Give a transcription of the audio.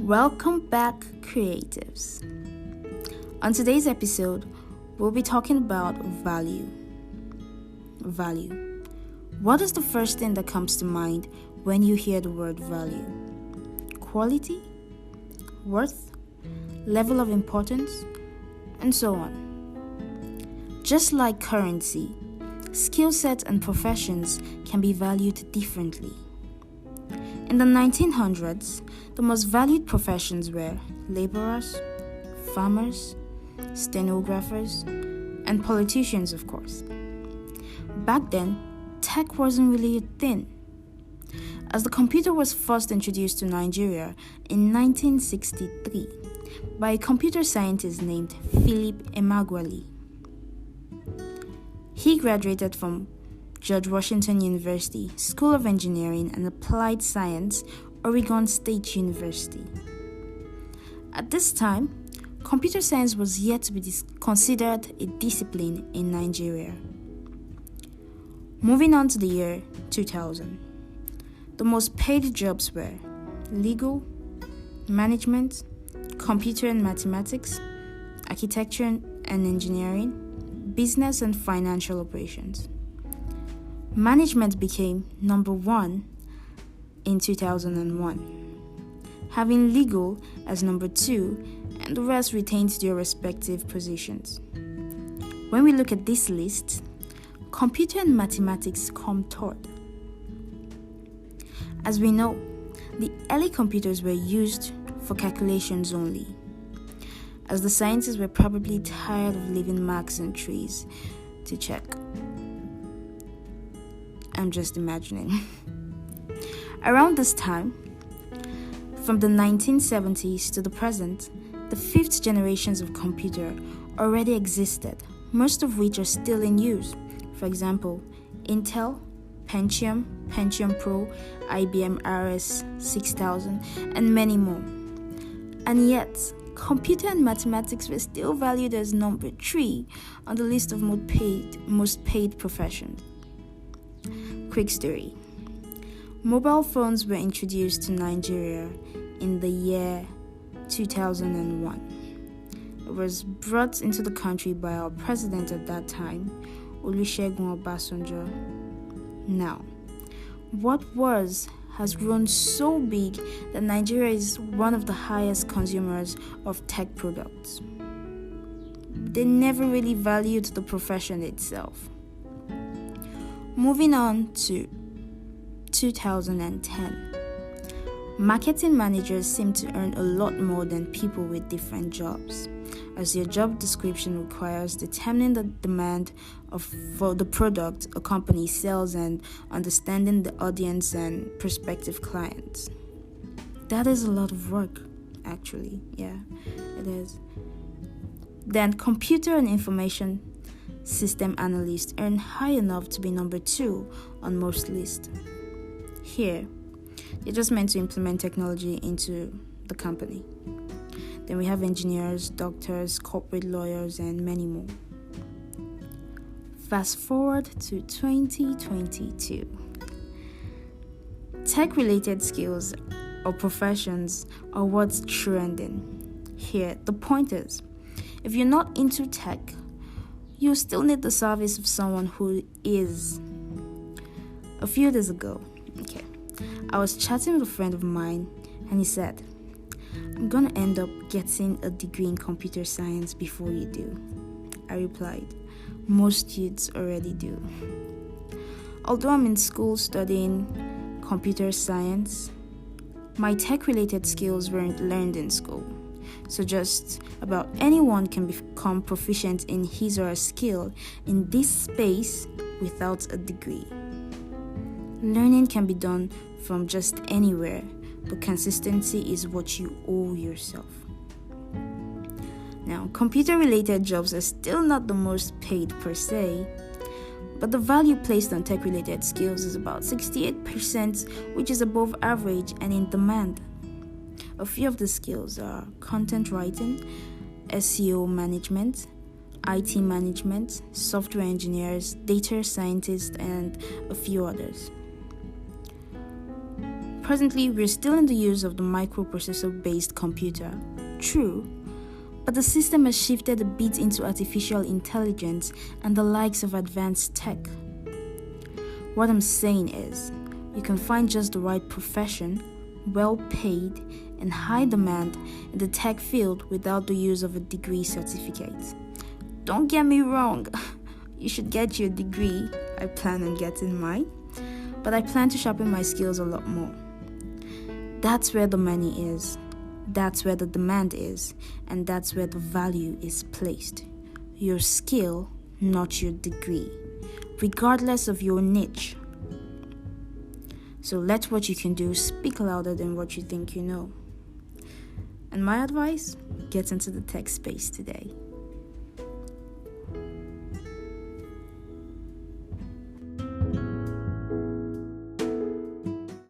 Welcome back, creatives. On today's episode, we'll be talking about value. Value. What is the first thing that comes to mind when you hear the word value? Quality? Worth? Level of importance? And so on. Just like currency, skill sets and professions can be valued differently. In the 1900s, the most valued professions were laborers, farmers, stenographers, and politicians, of course. Back then, tech wasn't really a thing. As the computer was first introduced to Nigeria in 1963 by a computer scientist named Philip Emeagwali. He graduated from George Washington University, School of Engineering and Applied Science, Oregon State University. At this time, computer science was yet to be considered a discipline in Nigeria. Moving on to the year 2000, the most paid jobs were legal, management, computer and mathematics, architecture and engineering, business and financial operations. Management became number one in 2001, having legal as number two, and the rest retained their respective positions. When we look at this list, computer and mathematics come third. As we know, the early computers were used for calculations only, as the scientists were probably tired of leaving marks on trees to check. I'm just imagining. Around this time, from the 1970s to the present, the fifth generations of computer already existed, most of which are still in use. For example, Intel, Pentium, Pentium Pro, IBM RS 6000, and many more. And yet, computer and mathematics were still valued as number 3 on the list of most paid professions. Quick story. Mobile phones were introduced to Nigeria in the year 2001. It was brought into the country by our president at that time, Olusegun Obasanjo. Now, what has grown so big that Nigeria is one of the highest consumers of tech products. They never really valued the profession itself. Moving on to 2010. Marketing managers seem to earn a lot more than people with different jobs, as their job description requires determining the demand for the product a company sells and understanding the audience and prospective clients. That is a lot of work, actually. Yeah, it is. Then computer and information system analysts earn high enough to be number 2 on most lists. Here, they're just meant to implement technology into the company. Then we have engineers, doctors, corporate lawyers, and many more. Fast forward to 2022. Tech-related skills or professions are what's trending. Here, the point is, if you're not into tech, you still need the service of someone who is. A few days ago, I was chatting with a friend of mine and he said, I'm gonna end up getting a degree in computer science before you do. I replied, most youths already do. Although I'm in school studying computer science, my tech-related skills weren't learned in school. So just about anyone can become proficient in his or her skill in this space without a degree. Learning can be done from just anywhere, but consistency is what you owe yourself. Now, computer-related jobs are still not the most paid per se, but the value placed on tech-related skills is about 68%, which is above average and in demand. A few of the skills are content writing, SEO management, IT management, software engineers, data scientists, and a few others. Presently, we're still in the use of the microprocessor-based computer. True, but the system has shifted a bit into artificial intelligence and the likes of advanced tech. What I'm saying is, you can find just the right profession, well paid, and high demand in the tech field without the use of a degree certificate. Don't get me wrong, you should get your degree. I plan on getting mine, but I plan to sharpen my skills a lot more. That's where the money is. That's where the demand is, and that's where the value is placed. Your skill, not your degree, regardless of your niche. So let what you can do speak louder than what you think you know. And my advice, get into the tech space today.